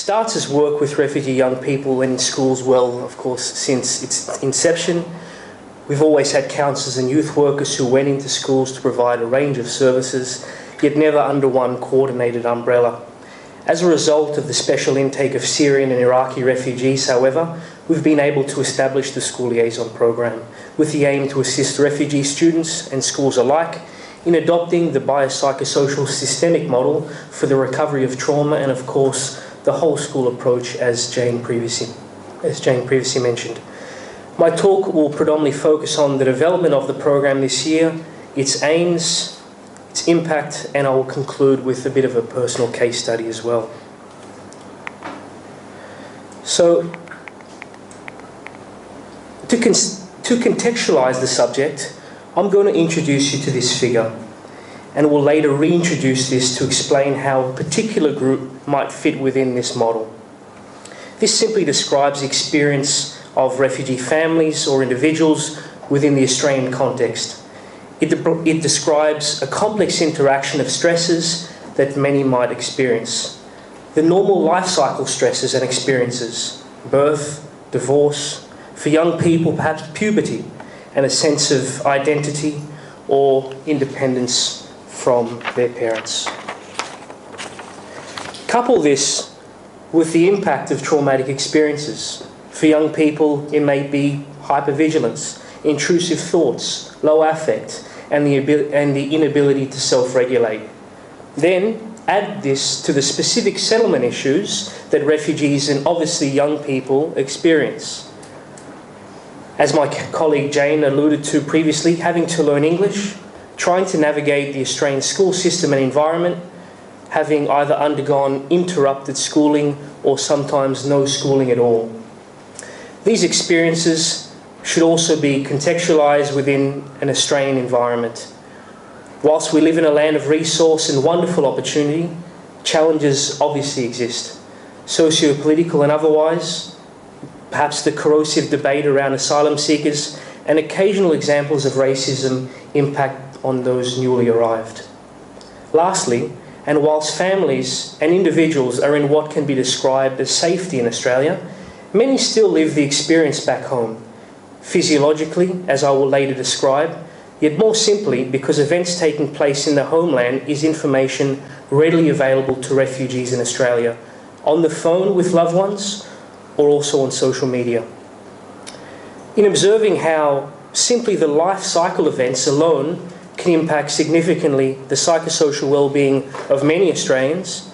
Starts' work with refugee young people in schools, well, of course, since its inception. We've always had counsellors and youth workers who went into schools to provide a range of services, yet never under one coordinated umbrella. As a result of the special intake of Syrian and Iraqi refugees, however, we've been able to establish the School Liaison program with the aim to assist refugee students and schools alike in adopting the biopsychosocial systemic model for the recovery of trauma and, of course, the whole school approach, as Jane previously mentioned. My talk will predominantly focus on the development of the program this year, its aims, its impact, and I will conclude with a bit of a personal case study as well. So, to contextualise the subject, I'm going to introduce you to this figure, and will later reintroduce this to explain how a particular group might fit within this model. This simply describes the experience of refugee families or individuals within the Australian context. It describes a complex interaction of stresses that many might experience. The normal life cycle stresses and experiences: birth, divorce, for young people perhaps puberty, and a sense of identity or independence from their parents. Couple this with the impact of traumatic experiences. For young people, it may be hypervigilance, intrusive thoughts, low affect, and the inability to self-regulate. Then add this to the specific settlement issues that refugees and obviously young people experience. As my colleague Jane alluded to previously, having to learn English, trying to navigate the Australian school system and environment, having either undergone interrupted schooling or sometimes no schooling at all. These experiences should also be contextualised within an Australian environment. Whilst we live in a land of resource and wonderful opportunity, challenges obviously exist, socio-political and otherwise, perhaps the corrosive debate around asylum seekers, and occasional examples of racism impact on those newly arrived. Lastly, and whilst families and individuals are in what can be described as safety in Australia, many still live the experience back home, physiologically, as I will later describe, yet more simply because events taking place in the homeland is information readily available to refugees in Australia, on the phone with loved ones or also on social media. In observing how simply the life cycle events alone can impact significantly the psychosocial well-being of many Australians,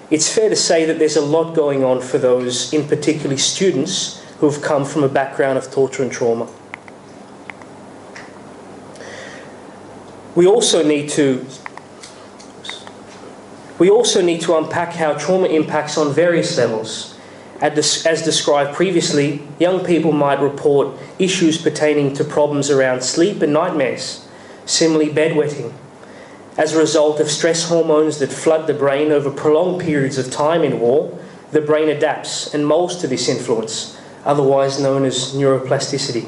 it's fair to say that there's a lot going on for those, in particular students, who have come from a background of torture and trauma. We also need to unpack how trauma impacts on various levels. As described previously, young people might report issues pertaining to problems around sleep and nightmares, similarly bedwetting. As a result of stress hormones that flood the brain over prolonged periods of time in war, the brain adapts and molds to this influence, otherwise known as neuroplasticity.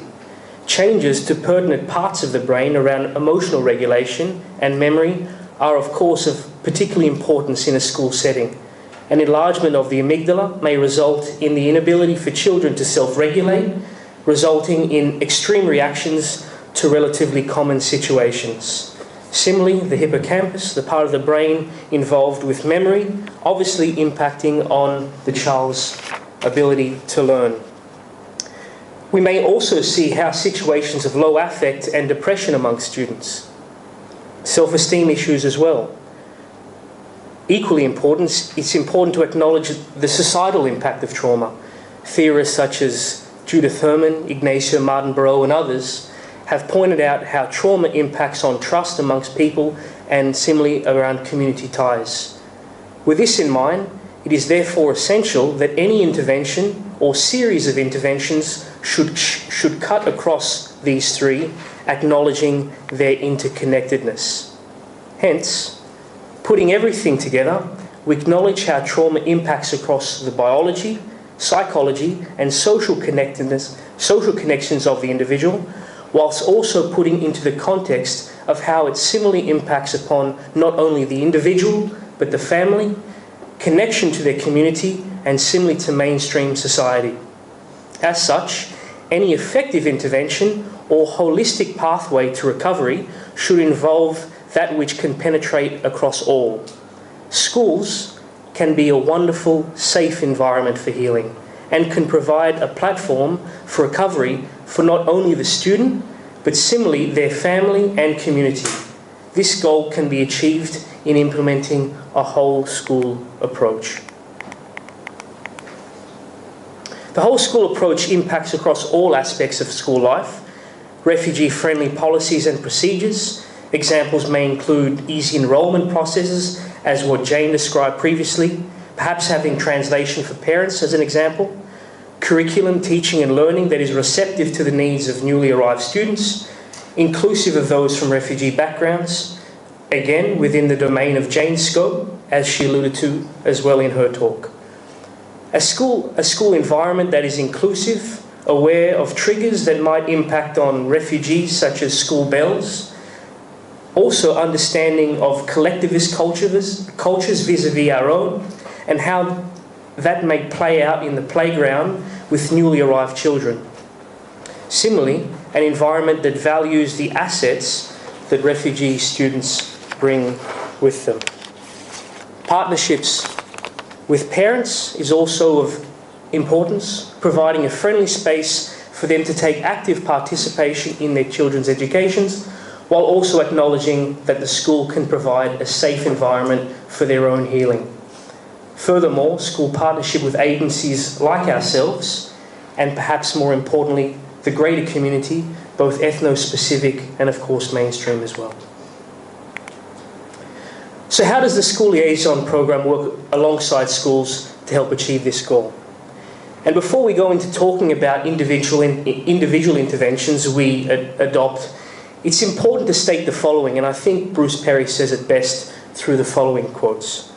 Changes to pertinent parts of the brain around emotional regulation and memory are, of course, of particular importance in a school setting. An enlargement of the amygdala may result in the inability for children to self-regulate, resulting in extreme reactions to relatively common situations. Similarly, the hippocampus, the part of the brain involved with memory, obviously impacting on the child's ability to learn. We may also see how situations of low affect and depression amongst students, self-esteem issues as well. Equally important, it's important to acknowledge the societal impact of trauma. Theorists such as Judith Herman, Ignacio Martin-Barreau and others have pointed out how trauma impacts on trust amongst people and similarly around community ties. With this in mind, it is therefore essential that any intervention or series of interventions should cut across these three, acknowledging their interconnectedness. Hence, putting everything together, we acknowledge how trauma impacts across the biology, psychology, and social connections of the individual, whilst also putting into the context of how it similarly impacts upon not only the individual, but the family, connection to their community, and similarly to mainstream society. As such, any effective intervention or holistic pathway to recovery should involve that which can penetrate across all. Schools can be a wonderful, safe environment for healing and can provide a platform for recovery for not only the student, but similarly their family and community. This goal can be achieved in implementing a whole school approach. The whole school approach impacts across all aspects of school life. Refugee-friendly policies and procedures. Examples may include easy enrolment processes, as what Jane described previously, perhaps having translation for parents as an example, curriculum, teaching and learning that is receptive to the needs of newly arrived students, inclusive of those from refugee backgrounds, again within the domain of Jane's scope, as she alluded to as well in her talk. A school environment that is inclusive, aware of triggers that might impact on refugees, such as school bells. Also understanding of collectivist cultures vis-a-vis our own, and how that may play out in the playground with newly arrived children. Similarly, an environment that values the assets that refugee students bring with them. Partnerships with parents is also of importance, providing a friendly space for them to take active participation in their children's educations, while also acknowledging that the school can provide a safe environment for their own healing. Furthermore, school partnership with agencies like ourselves, and perhaps more importantly, the greater community, both ethno-specific and of course mainstream as well. So how does the School Liaison program work alongside schools to help achieve this goal? And before we go into talking about individual interventions we adopt, it's important to state the following, and I think Bruce Perry says it best through the following quotes.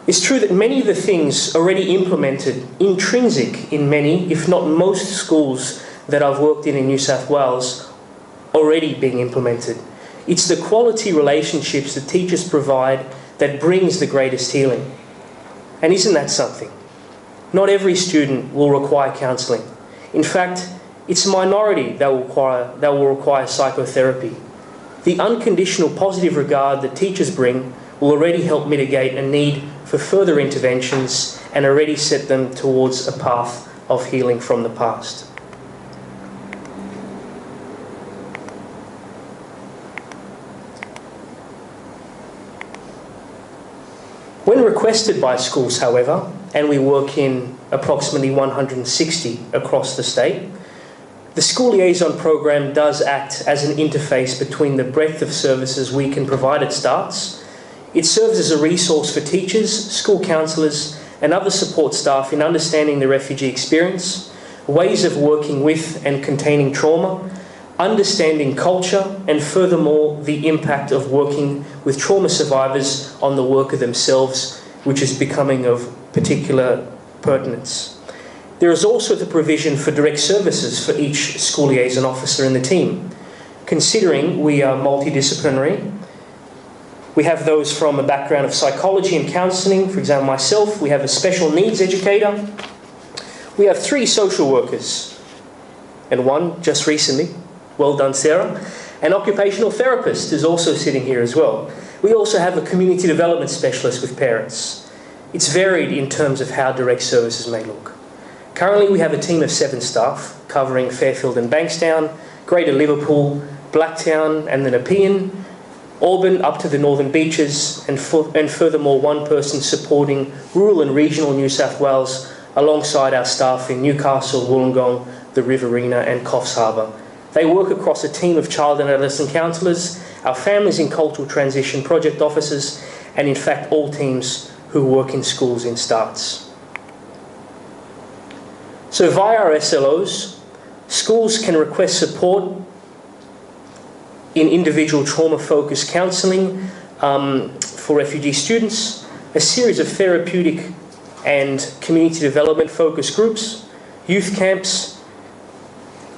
It's true that many of the things already implemented, intrinsic in many, if not most schools that I've worked in New South Wales, already being implemented. It's the quality relationships that teachers provide that brings the greatest healing. And isn't that something? Not every student will require counselling. In fact, it's a minority that will require psychotherapy. The unconditional positive regard that teachers bring will already help mitigate a need for further interventions and already set them towards a path of healing from the past. When requested by schools, however, and we work in approximately 160 across the state, the School Liaison program does act as an interface between the breadth of services we can provide at STARTS. It serves as a resource for teachers, school counsellors and other support staff in understanding the refugee experience, ways of working with and containing trauma, understanding culture, and furthermore the impact of working with trauma survivors on the worker themselves, which is becoming of particular pertinence. There is also the provision for direct services for each school liaison officer in the team. Considering we are multidisciplinary, we have those from a background of psychology and counselling. For example, myself, we have a special needs educator. We have 3 social workers, and one just recently, well done Sarah, an occupational therapist is also sitting here as well. We also have a community development specialist with parents. It's varied in terms of how direct services may look. Currently we have a team of 7 staff covering Fairfield and Bankstown, Greater Liverpool, Blacktown and the Nepean, Auburn up to the Northern Beaches, and furthermore one person supporting rural and regional New South Wales alongside our staff in Newcastle, Wollongong, the Riverina and Coffs Harbour. They work across a team of child and adolescent counsellors, our Families in Cultural Transition project officers, and in fact all teams who work in schools in STARTS. So via our SLOs, schools can request support in individual trauma-focused counselling for refugee students, a series of therapeutic and community development focused groups, youth camps,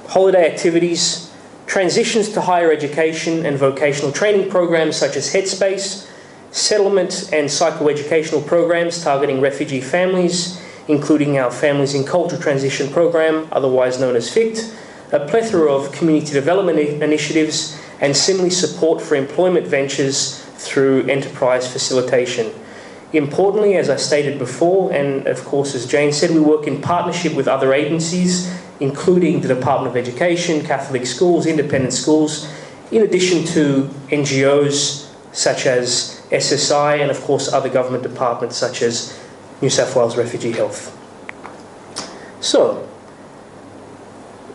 holiday activities, transitions to higher education and vocational training programs such as Headspace, settlement and psychoeducational programs targeting refugee families, including our Families in Culture Transition program, otherwise known as FICT, a plethora of community development initiatives, and similarly support for employment ventures through enterprise facilitation. Importantly, as I stated before, and of course as Jane said, we work in partnership with other agencies, including the Department of Education, Catholic schools, independent schools, in addition to NGOs such as SSI and of course other government departments such as New South Wales Refugee Health. So,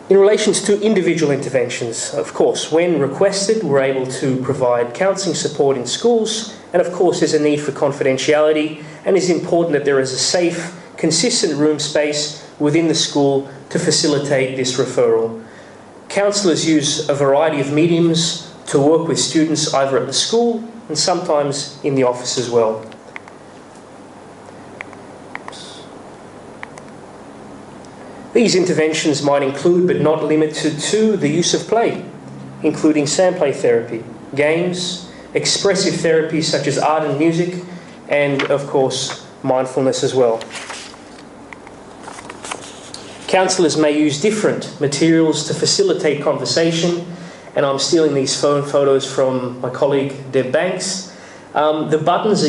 in relation to individual interventions, of course, when requested, we're able to provide counselling support in schools, and of course there's a need for confidentiality, and it's important that there is a safe, consistent room space within the school to facilitate this referral. Counsellors use a variety of mediums to work with students either at the school and sometimes in the office as well. These interventions might include, but not limited to, the use of play, including sand play therapy, games, expressive therapies such as art and music, and of course, mindfulness as well. Counsellors may use different materials to facilitate conversation, and I'm stealing these photos from my colleague Deb Banks. The buttons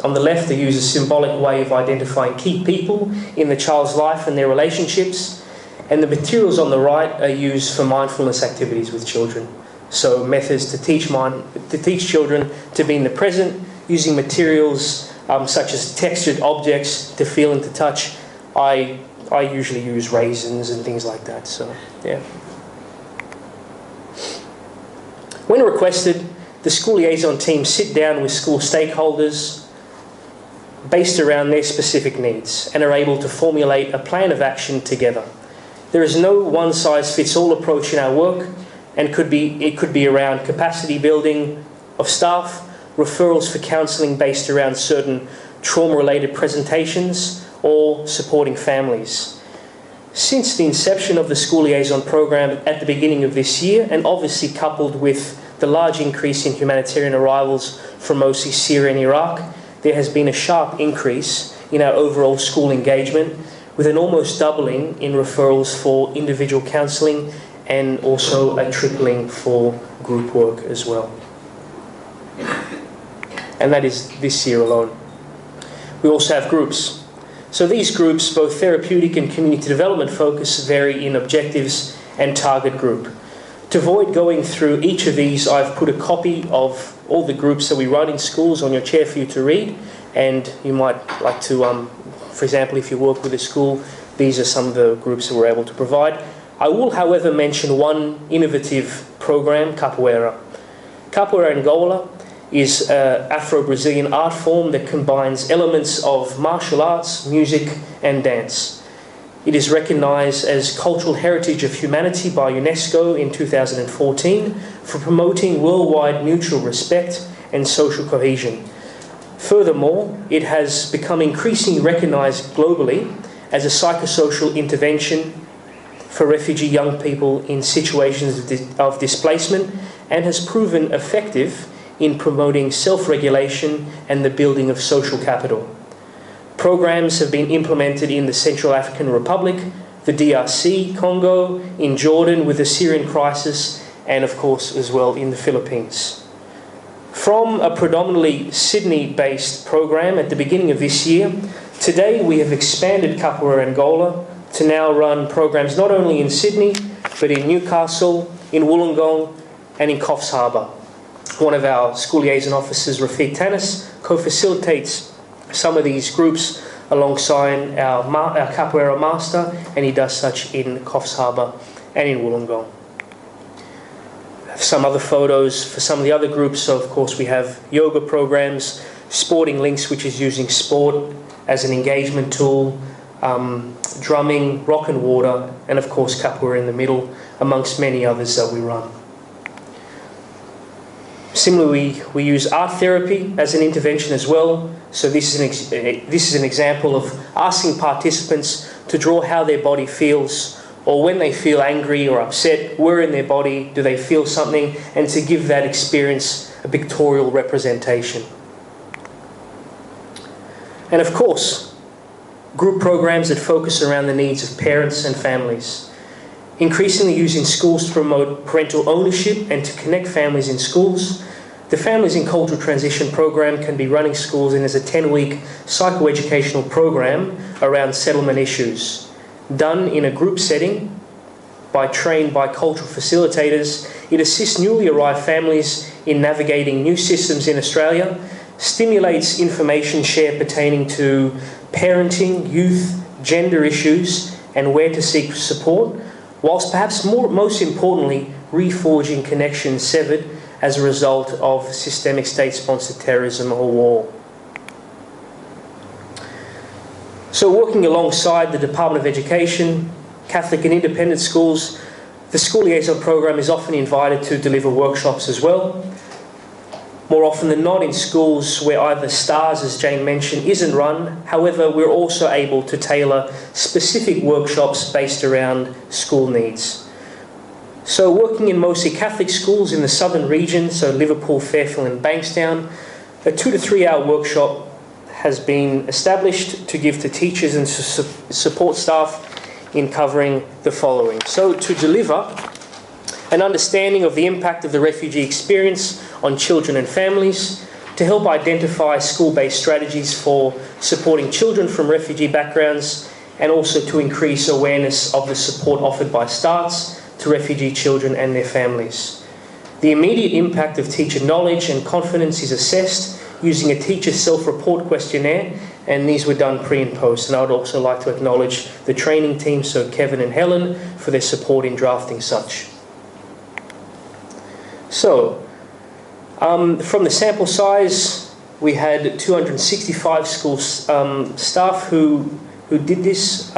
on the left are used as a symbolic way of identifying key people in the child's life and their relationships, and the materials on the right are used for mindfulness activities with children. So methods to teach children to be in the present, using materials such as textured objects to feel and to touch. I usually use raisins and things like that, so yeah. When requested, the school liaison team sit down with school stakeholders based around their specific needs and are able to formulate a plan of action together. There is no one-size-fits-all approach in our work, and it could be around capacity building of staff, referrals for counselling based around certain trauma-related presentations, or supporting families. Since the inception of the school liaison program at the beginning of this year, and obviously coupled with the large increase in humanitarian arrivals from mostly Syria and Iraq, there has been a sharp increase in our overall school engagement, with an almost doubling in referrals for individual counselling and also a tripling for group work as well. And that is this year alone. We also have groups. So these groups, both therapeutic and community development focus, vary in objectives and target group. To avoid going through each of these, I've put a copy of all the groups that we run in schools on your chair for you to read, and you might like to, for example, if you work with a school, these are some of the groups that we're able to provide. I will, however, mention one innovative program, Capoeira. Capoeira Angola is an Afro-Brazilian art form that combines elements of martial arts, music, and dance. It is recognised as Cultural Heritage of Humanity by UNESCO in 2014 for promoting worldwide mutual respect and social cohesion. Furthermore, it has become increasingly recognised globally as a psychosocial intervention for refugee young people in situations of displacement, and has proven effective in promoting self-regulation and the building of social capital. Programs have been implemented in the Central African Republic, the DRC, Congo, in Jordan with the Syrian crisis, and of course as well in the Philippines. From a predominantly Sydney-based program at the beginning of this year, today we have expanded Capoeira Angola to now run programs not only in Sydney, but in Newcastle, in Wollongong, and in Coffs Harbour. One of our school liaison officers, Rafiq Tanis, co-facilitates some of these groups alongside our Capoeira master, and he does such in Coffs Harbour and in Wollongong. Some other photos for some of the other groups. So of course we have yoga programs, Sporting Links, which is using sport as an engagement tool, drumming, rock and water, and of course Capoeira in the middle, amongst many others that we run. Similarly, we use art therapy as an intervention as well. So this is an example of asking participants to draw how their body feels, or when they feel angry or upset, where in their body do they feel something, and to give that experience a pictorial representation. And of course, group programs that focus around the needs of parents and families. Increasingly using schools to promote parental ownership and to connect families in schools, the Families in Cultural Transition program can be running schools in as a 10-week psychoeducational program around settlement issues, done in a group setting trained by cultural facilitators. It assists newly arrived families in navigating new systems in Australia, stimulates information share pertaining to parenting, youth, gender issues, and where to seek support, whilst perhaps most importantly, reforging connections severed as a result of systemic state-sponsored terrorism or war. So working alongside the Department of Education, Catholic and independent schools, the School Liaison program is often invited to deliver workshops as well. More often than not in schools where either STARS, as Jane mentioned, isn't run. However, we're also able to tailor specific workshops based around school needs. So working in mostly Catholic schools in the southern region, so Liverpool, Fairfield and Bankstown, a 2 to 3 hour workshop has been established to give to teachers and support staff in covering the following. So to deliver an understanding of the impact of the refugee experience on children and families, to help identify school-based strategies for supporting children from refugee backgrounds, and also to increase awareness of the support offered by STARTS to refugee children and their families. The immediate impact of teacher knowledge and confidence is assessed using a teacher self-report questionnaire, and these were done pre and post. And I would also like to acknowledge the training team, so Kevin and Helen, for their support in drafting such. So, from the sample size, we had 265 school staff who did this.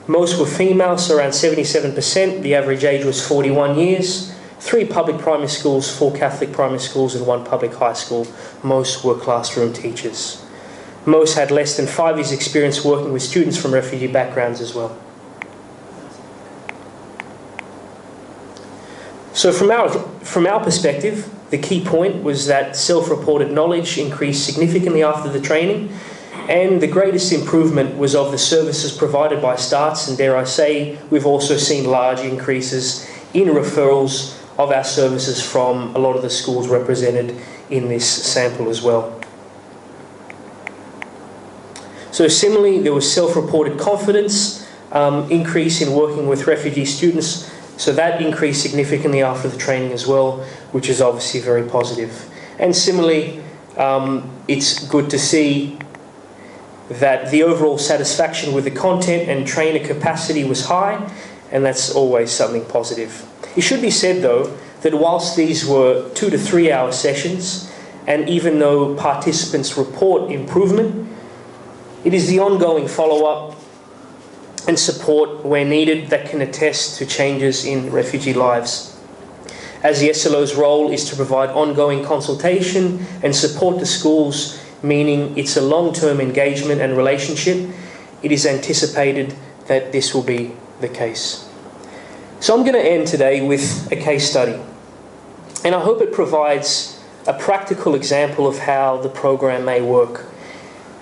Most were female, so around 77%. The average age was 41 years. 3 public primary schools, 4 Catholic primary schools and 1 public high school. Most were classroom teachers. Most had less than 5 years' experience working with students from refugee backgrounds as well. So from our perspective, the key point was that self-reported knowledge increased significantly after the training, and the greatest improvement was of the services provided by STARTS, and dare I say, we've also seen large increases in referrals of our services from a lot of the schools represented in this sample as well. So similarly, there was self-reported confidence increase in working with refugee students. So that increased significantly after the training as well, which is obviously very positive. And similarly, it's good to see that the overall satisfaction with the content and trainer capacity was high, and that's always something positive. It should be said though, that whilst these were 2 to 3 hour sessions, and even though participants report improvement, it is the ongoing follow-up and support where needed that can attest to changes in refugee lives. As the SLO's role is to provide ongoing consultation and support to schools, meaning it's a long-term engagement and relationship, it is anticipated that this will be the case. So I'm going to end today with a case study, and I hope it provides a practical example of how the program may work.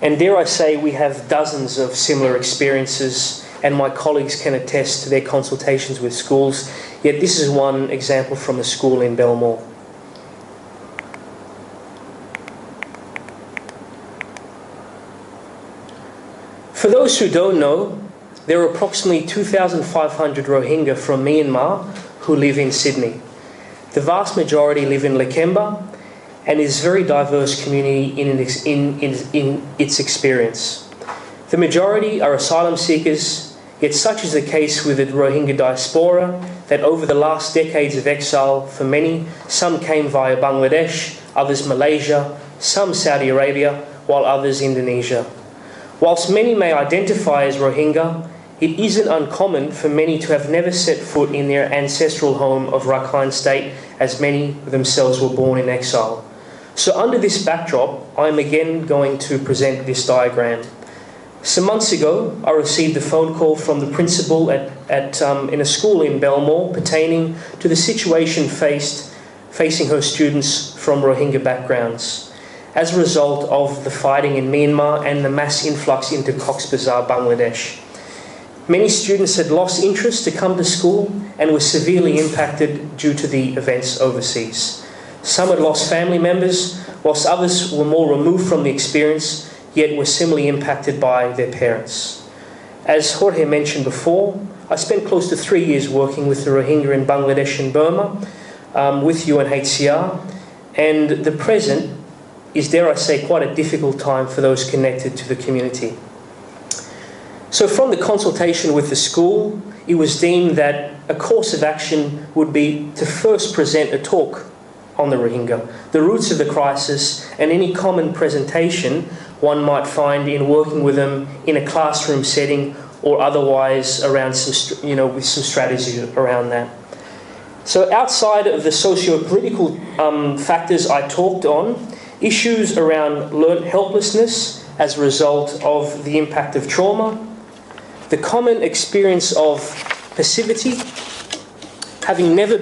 And dare I say, we have dozens of similar experiences, and my colleagues can attest to their consultations with schools, yet this is one example from a school in Belmore. For those who don't know, there are approximately 2,500 Rohingya from Myanmar who live in Sydney. The vast majority live in Lakemba, and is a very diverse community in its experience. The majority are asylum seekers, yet such is the case with the Rohingya diaspora that over the last decades of exile, for many, some came via Bangladesh, others Malaysia, some Saudi Arabia, while others Indonesia. Whilst many may identify as Rohingya, it isn't uncommon for many to have never set foot in their ancestral home of Rakhine State, as many themselves were born in exile. So under this backdrop, I'm again going to present this diagram. Some months ago, I received a phone call from the principal in a school in Belmore pertaining to the situation facing her students from Rohingya backgrounds as a result of the fighting in Myanmar and the mass influx into Cox's Bazar, Bangladesh. Many students had lost interest to come to school and were severely impacted due to the events overseas. Some had lost family members, whilst others were more removed from the experience, yet were similarly impacted by their parents. As Jorge mentioned before, I spent close to 3 years working with the Rohingya in Bangladesh and Burma with UNHCR, and the present is, dare I say, quite a difficult time for those connected to the community. So from the consultation with the school, it was deemed that a course of action would be to first present a talk on the Rohingya, the roots of the crisis, and any common presentation one might find in working with them in a classroom setting or otherwise around some, with some strategy around that. So outside of the socio-political factors I talked on, issues around learnt helplessness as a result of the impact of trauma, the common experience of passivity, having never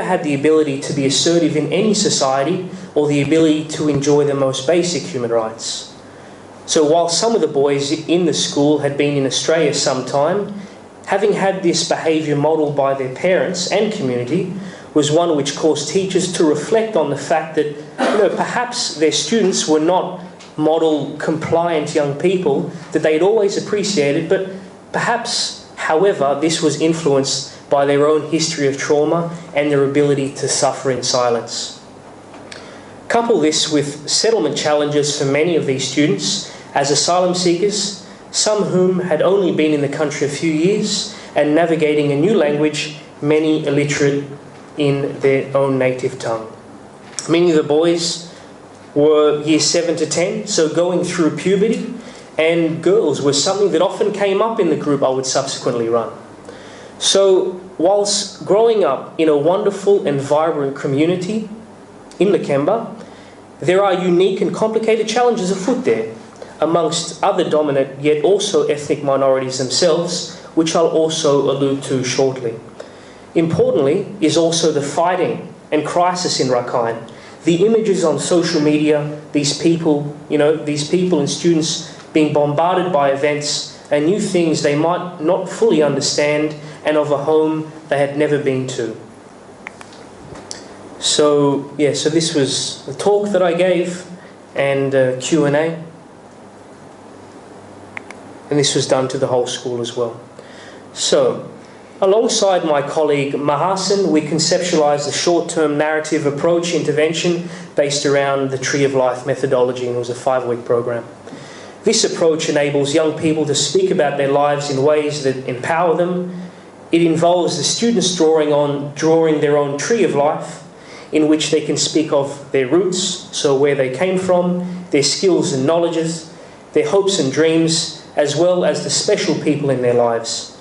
had the ability to be assertive in any society or the ability to enjoy the most basic human rights. So while some of the boys in the school had been in Australia some time, having had this behaviour modelled by their parents and community was one which caused teachers to reflect on the fact that perhaps their students were not model compliant young people that they'd always appreciated, but perhaps, however, this was influenced by their own history of trauma and their ability to suffer in silence. Couple this with settlement challenges for many of these students as asylum seekers, some whom had only been in the country a few years and navigating a new language, many illiterate in their own native tongue. Many of the boys were years 7 to 10, so going through puberty, and girls was something that often came up in the group I would subsequently run. So whilst growing up in a wonderful and vibrant community in Lakemba, there are unique and complicated challenges afoot there, amongst other dominant yet also ethnic minorities themselves, which I'll also allude to shortly. Importantly is also the fighting and crisis in Rakhine. The images on social media, these people and students being bombarded by events and new things they might not fully understand, and of a home they had never been to. So this was the talk that I gave and Q&A. And this was done to the whole school as well. So, alongside my colleague Mahasan, we conceptualised a short-term narrative approach intervention based around the Tree of Life methodology, and it was a 5-week program. This approach enables young people to speak about their lives in ways that empower them. It involves the students drawing their own tree of life, in which they can speak of their roots, so where they came from, their skills and knowledges, their hopes and dreams, as well as the special people in their lives.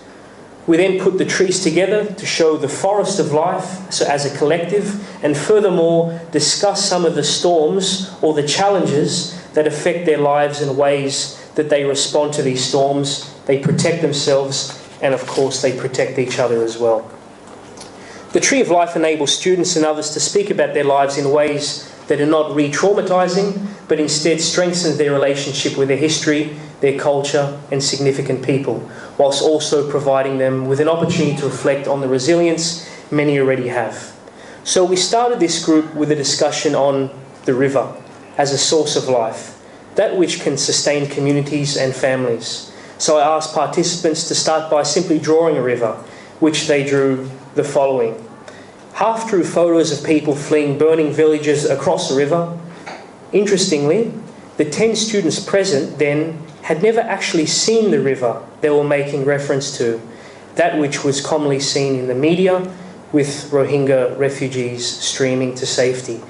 We then put the trees together to show the forest of life, so as a collective, and furthermore discuss some of the storms or the challenges that affect their lives in ways that they respond to these storms, they protect themselves, and of course they protect each other as well. The Tree of Life enables students and others to speak about their lives in ways that are not re-traumatizing, but instead strengthen their relationship with their history, their culture and significant people, whilst also providing them with an opportunity to reflect on the resilience many already have. So we started this group with a discussion on the river as a source of life, that which can sustain communities and families. So I asked participants to start by simply drawing a river, which they drew the following. Half drew photos of people fleeing burning villages across the river. Interestingly, the 10 students present then had never actually seen the river they were making reference to, that which was commonly seen in the media with Rohingya refugees streaming to safety.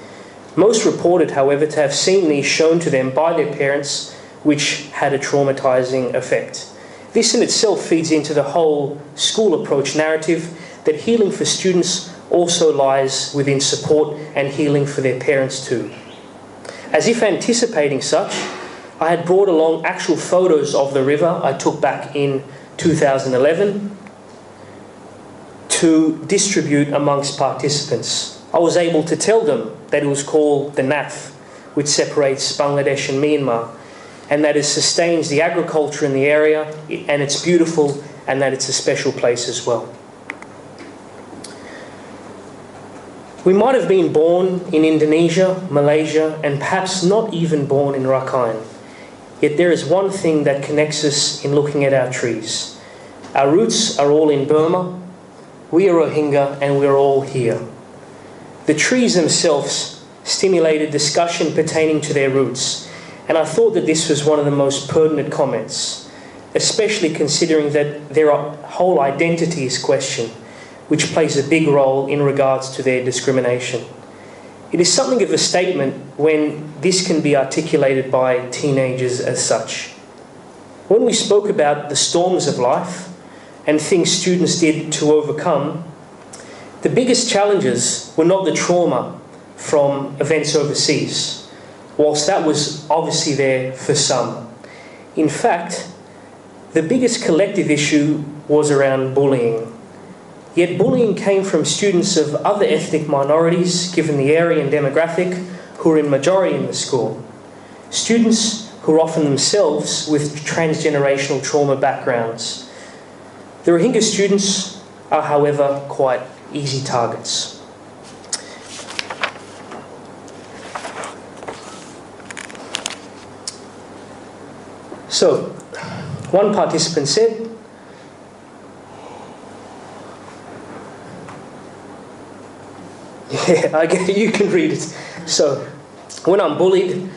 Most reported, however, to have seen these shown to them by their parents, which had a traumatizing effect. This in itself feeds into the whole school approach narrative that healing for students also lies within support and healing for their parents too. As if anticipating such, I had brought along actual photos of the river I took back in 2011 to distribute amongst participants. I was able to tell them that it was called the NAF, which separates Bangladesh and Myanmar, and that it sustains the agriculture in the area, and it's beautiful, and that it's a special place as well. We might have been born in Indonesia, Malaysia, and perhaps not even born in Rakhine. Yet there is one thing that connects us in looking at our trees. Our roots are all in Burma, we are Rohingya, and we're all here. The trees themselves stimulated discussion pertaining to their roots, and I thought that this was one of the most pertinent comments, especially considering that their whole identity is questioned, which plays a big role in regards to their discrimination. It is something of a statement when this can be articulated by teenagers as such. When we spoke about the storms of life and things students did to overcome, the biggest challenges were not the trauma from events overseas, whilst that was obviously there for some. In fact, the biggest collective issue was around bullying. Yet bullying came from students of other ethnic minorities, given the area and demographic, who are in majority in the school. Students who are often themselves with transgenerational trauma backgrounds. The Rohingya students are, however, quite easy targets. So, one participant said, yeah, you can read it. So, when I'm bullied,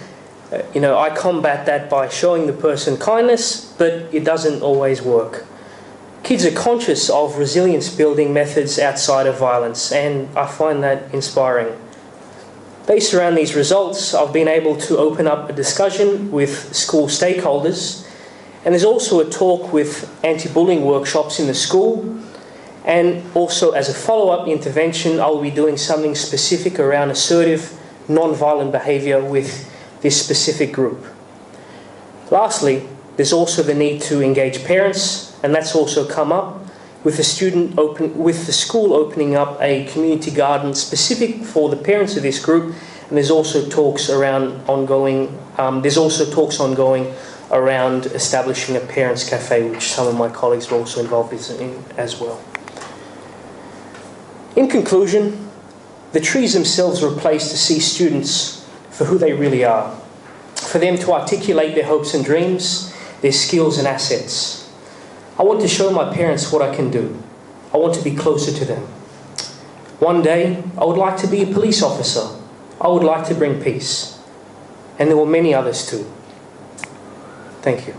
I combat that by showing the person kindness, but it doesn't always work. Kids are conscious of resilience-building methods outside of violence, and I find that inspiring. Based around these results, I've been able to open up a discussion with school stakeholders, and there's also a talk with anti-bullying workshops in the school. And also, as a follow-up intervention, I'll be doing something specific around assertive, non-violent behaviour with this specific group. Lastly, there's also the need to engage parents, and that's also come up with the school opening up a community garden specific for the parents of this group. And there's also talks ongoing around establishing a parents' cafe, which some of my colleagues are also involved in as well. In conclusion, the trees themselves are a place to see students for who they really are, for them to articulate their hopes and dreams, their skills and assets. I want to show my parents what I can do. I want to be closer to them. One day, I would like to be a police officer. I would like to bring peace. And there were many others too. Thank you.